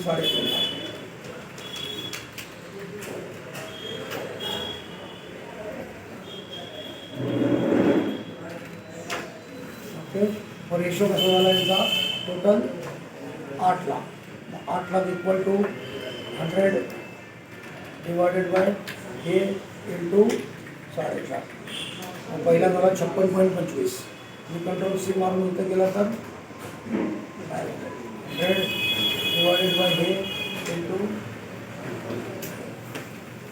16.5. Okay. और ratio कसा झाला यांचा total 8 lakh. 8 lakh equal to 100 divided by हे इंटू 4.5. पहिला झाला 56.25. मी कंट्रोल सी मारून इथं गेला तर 100 डिवायडेड बाय हे इंटू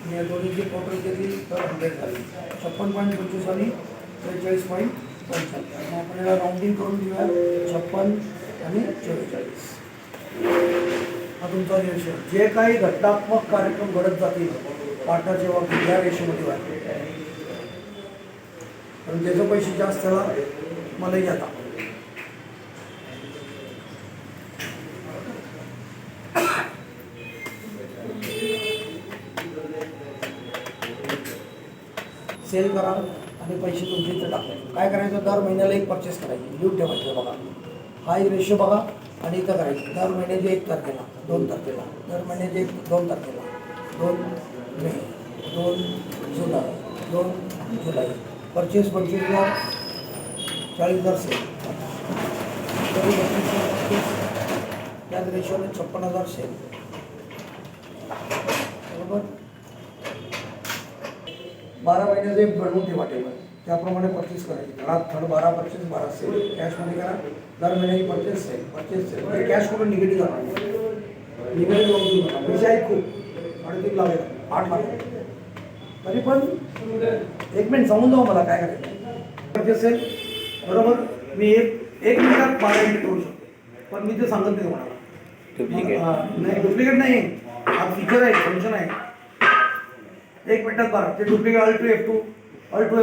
मी या दोन्हीची टोटल केली तर 100 झाली. 56.25 आणि 43.55. मग आपण याला राऊंडिंग करून घेऊया 56 आणि 44. हा तुमचा रेशो. जे काही घटनात्मक कार्यक्रम घडत जातील पाठाच्या बाबतीत या रेशोमध्ये वाटते, कारण त्याचे पैसे जास्त त्याला मलाही आता सेल करा आणि पैसे तुमचे इथे टाकायचे. काय करायचं, दर महिन्याला एक परचेस करायची, लिहून ठेवायचं. बघा हा एक रेशो बघा आणि इथं करायचं. दर महिन्याचे 1 तारखेला, 2 तारखेला, दर महिन्याचे 2 तारखेला, 2 मे, 2 जुलै, 2 जुलै. Purchase 25,000, 40,000 sale. तरी 25,000 त्याच रेशोने 56,000 सेल. बरोबर. 12 महिन्याचे एक बनवून ठेवा टेबल, त्याप्रमाणे परचेस करायची. Third 12 purchase 12 sale. कॅशमध्ये करा. दर महिन्याची परचेस सेल, परचेस सेल. म्हणजे कॅश करून निगेटिव्ह जाणार. निगेटिव्ह जाऊन पैसे आहेत खूप, 3.5 लाख, 8 लाख. तरी पण एक मिनिट सांगून जाऊ मला काय करायचं. परचेस सेल बरोबर. मी एक मिनिटात 12 एंट्री करू शकतो, पण मी ते सांगत नाही कोणाला. नाही डुप्लिकेट नाही, हा फीचर आहे, फंक्शन आहे. 1 मिनिटात 12. ते डुप्लिकेट अल टू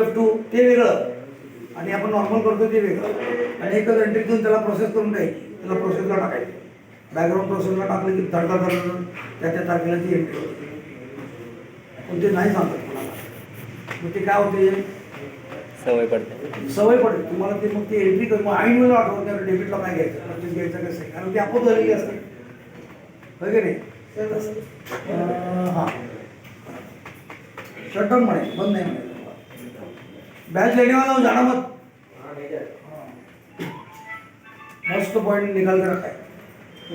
F2 ते वेगळं आणि आपण नॉर्मल करतो ते वेगळं. आणि एकच एंट्री घेऊन त्याला प्रोसेस करून द्यायची, त्याला प्रोसेसला टाकायची. बॅकग्राऊंड प्रोसेसला टाकलं की त्या तारखेला ती एंट्री होते. पण ते नाही सांगत कोणाला. मग ते काय होते, सवय पडते तुम्हाला. ते मग ती एंट्री कर, मग ऐन वेळेला आठवत त्याला डेबिटला काय घ्यायचं, परचेस घ्यायचं कसं आहे, कारण ती आपोआप झालेली असते. होय की नाही. हां शटडाउन म्हणायचं, बंद नाही म्हणायचं. बैच लेने वाला हूँ, जाना मत. मस्त पॉईंट निकाल के रखा है.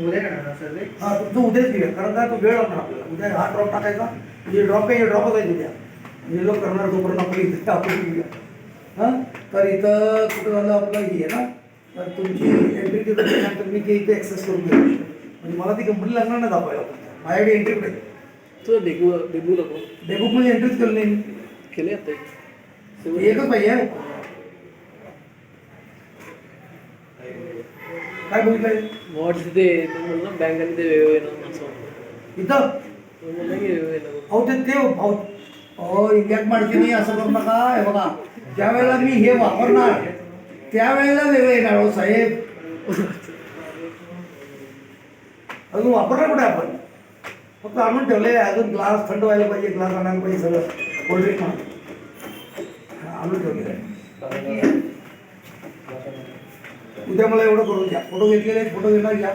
उद्या करणार सर. हां तुमचं उद्याच घेऊया, कारण काय तो वेळ लागणार आपल्याला. उद्या हा ड्रॉप टाकायचा, म्हणजे ड्रॉप काही ड्रॉपच आहे उद्या. हे लोक करणार तोपर्यंत आपण इथे आपण घेऊया. हां तर इथं कुठं झालं आपलं ही आहे ना, तर तुमची एंट्री तिथं तर मी ते इथे ॲक्सेस करून घेऊ. म्हणजे मला ती कंपनी लागणार नाही दाखवायला. माझ्याकडे एंट्री कुठे तो डेबुक मध्ये एंट्रीच केलं नाही केले आता. एकच पाहिजे. काय बघितलंय बँक आणि ते इथं अहो ते अहो इंडियात माणसे नाही असं करू नका. हे बघा ज्या वेळेला मी हे वापरणार त्यावेळेला वेगळं येणार हो साहेब. अजून वापरणार कुठे आपण, फक्त आणून ठेवले. अजून ग्लास थंड व्हायला पाहिजे, ग्लास आणायला पाहिजे, सगळं कोल्ड्रिंक आणून ठेवलेलं आहे. उद्या मला एवढं करून द्या. फोटो घेतलेले, फोटो घेणार घ्या.